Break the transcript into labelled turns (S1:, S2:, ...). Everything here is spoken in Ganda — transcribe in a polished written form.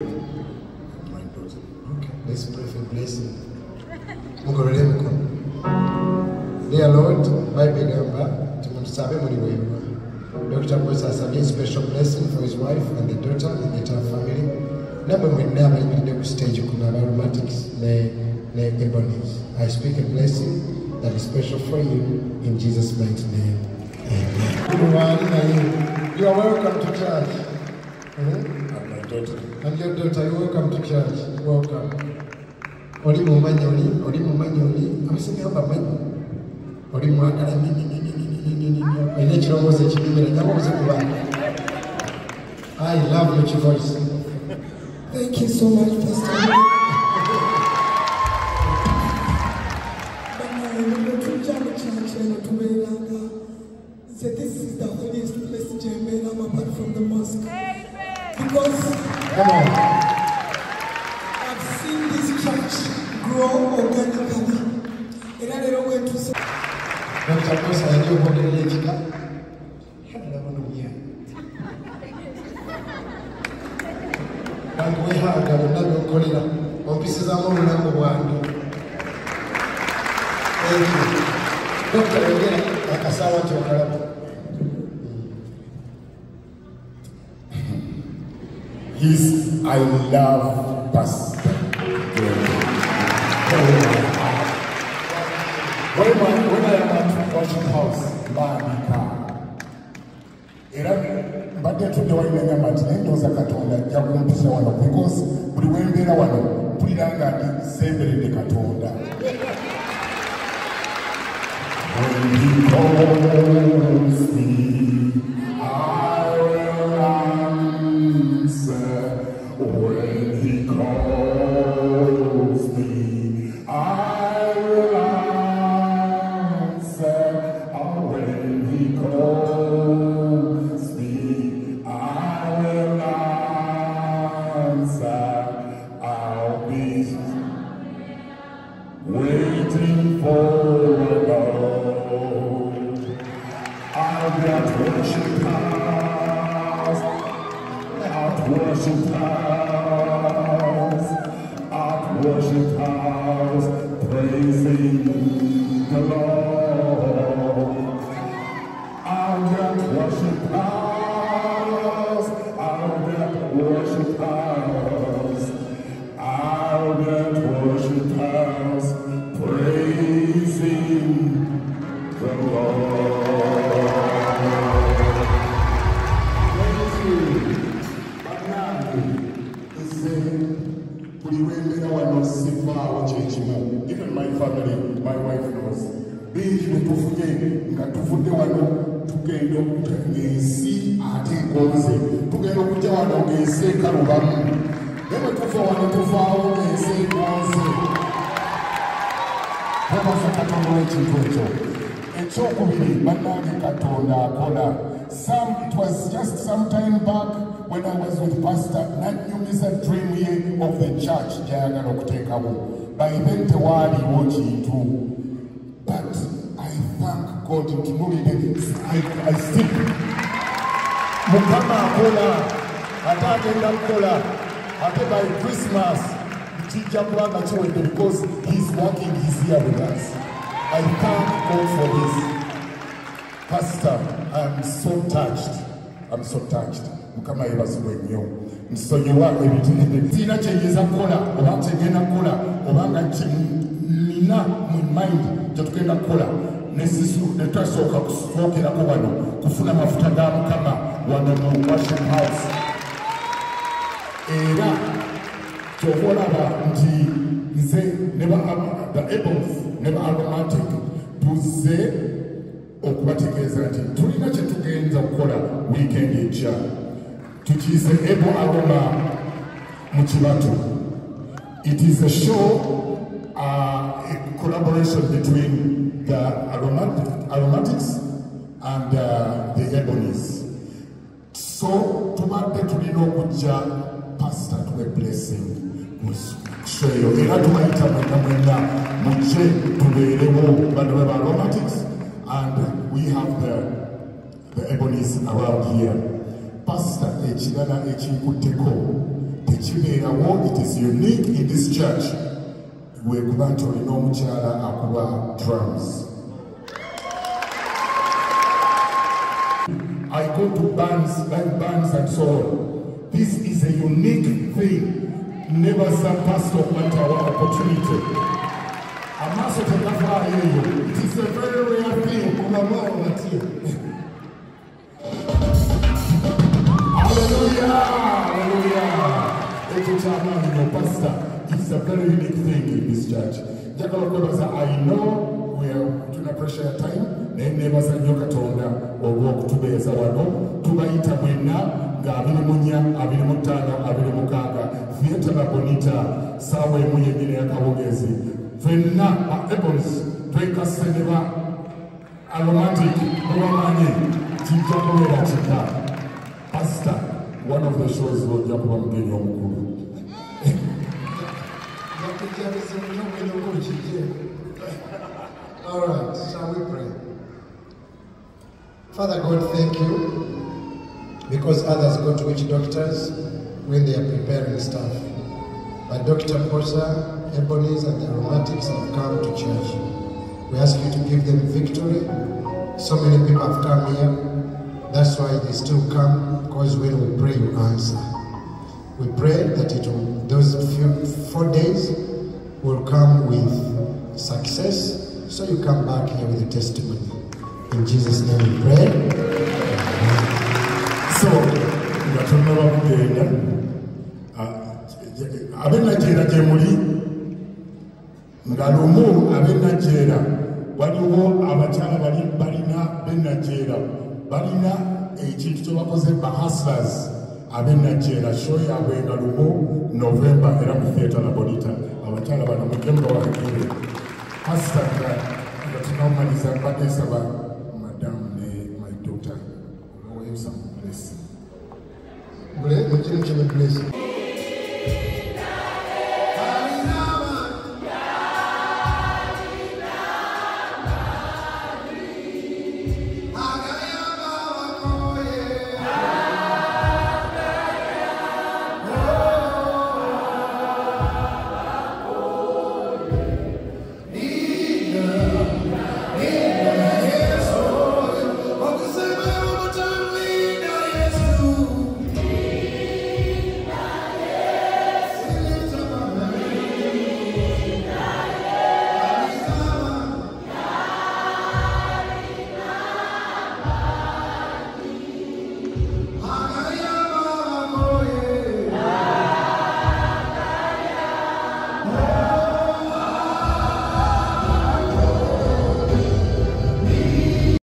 S1: My daughter.
S2: Okay, let's pray for blessing. Dear Lord, Bible number, Dr. Bosa Sabi special blessing for his wife and the daughter and the entire family. Number we never in the stage of aromatics, ebonies. I speak a blessing that is special for you in Jesus' mighty name. Amen. You are welcome to church.
S1: And my daughter.
S2: And your daughter, you're welcome to church. Welcome. Oli mumanyoli, I'm saying about money. Oli mwagala I love your voice.
S3: Thank you so much, Pastor. This is the holiest place in Jermaine, apart from the mosque. Because I've seen this church grow organically. And I don't want to say.
S2: Dr. Bosa, I do want to let you go. And we have another colleague on pieces of number one. Thank you. Dr. Again, like a sour to a
S1: Yes, I love Pastor. When I am at Worship House, but they told me that I don't Katonda jakumpisha wano because buli wembeera wano mpulira nga sembere Katonda. When he calls me, I will answer. When he calls me, I will answer. When he calls me, I will answer. I'll be waiting for the Lord. I'll be at worship house, at worship house, praising the Lord. I'll be at worship house, I'll be at worship house, I'll be at worship house, praising the Lord. Even my family, my wife knows. Bingi tufuge, ngatufuge wano, tugendo ngesi ate konze. Tugendo kuja wano ngesi karubamu. Nemo tufa wano tufa ngesi konze. Hapa sakata mwe chitocho. Echokubili banane Katonda akola. It was just some time back when I was with Pastor Nanyumiza dream year of the church Jayagala Kutekabu. By then Tewali Wochi too. But I thank God to know I still Mukama Akola, Atagenda Kola, Ate by Christmas, because he's working, he's here with us. I thank God for this. Pastor, I'm so touched. I'm so touched. Mukama yebazibwe nnyo. Nsonyiwa ebintu tina kyeyinza kukola oba kyegenda kukola obanga nina mu mind kyetugenda kukola netwasooka kusookerako wano kufuna amafuta ga Mukama wano mu Worship House. Era kyova olaba nti nze the Ebons ne ba Aromatic tuzze okubategeeza nti tulina kyetugenza kukola weekend ejja. Tukiyise Ebo Aroma mu Kibatu. It is a show, a collaboration between the aromatics and the Ebonies. So tubadde tulina okujja pastor to a blessing show era tubayita mwenna mujje tubeerewo bano beba aromatics and we have the Ebonies around here. Pastor echirala ekikutteko tekibeerawo, it is unique in this church. Wekuba nti olina omukyala akuba drums. I go to bands, live bands and so on. This is a unique thing. Never surpassed of our opportunity. It is a very rare thing. Hallelujah! Hallelujah! It's a very unique thing in this church. I know we are doing a pressure time. Never said you Katonda or walk to Beza Wano, to Baita Wina, Gabini Munya, Abini Mutana, Abini Mukaga, Theatre La Bonita, Sawe Muyagina Kawogezi, Vena, Ebons, Dweka Seneva, Aromatic, Romani, Tijapoera Chika, Pastor, one of the shows will Japam Genyomukuru.
S2: All right, shall we pray? Father God, thank you, because others go to witch doctors when they are preparing stuff. But Dr. Posa, Ebonies, and the Aromatics have come to church. We ask you to give them victory. So many people have come here. That's why they still come, because when we pray, you answer. We pray that those 4 days will come with success, so you come back here with a testimony. In Jesus' name we pray.
S1: So, abenajera gyemuli nga lumu abenajera waliwo abakyala balina benajera balina ekintu kyebakoze bahustlers abenajera show yabwe nga lumu November era mu Theatre La Bonita abakyala bano mujjemba wakakire hasitanga nga tunomaliza badesaba madam ne my daughter some blessing.
S2: Blessing.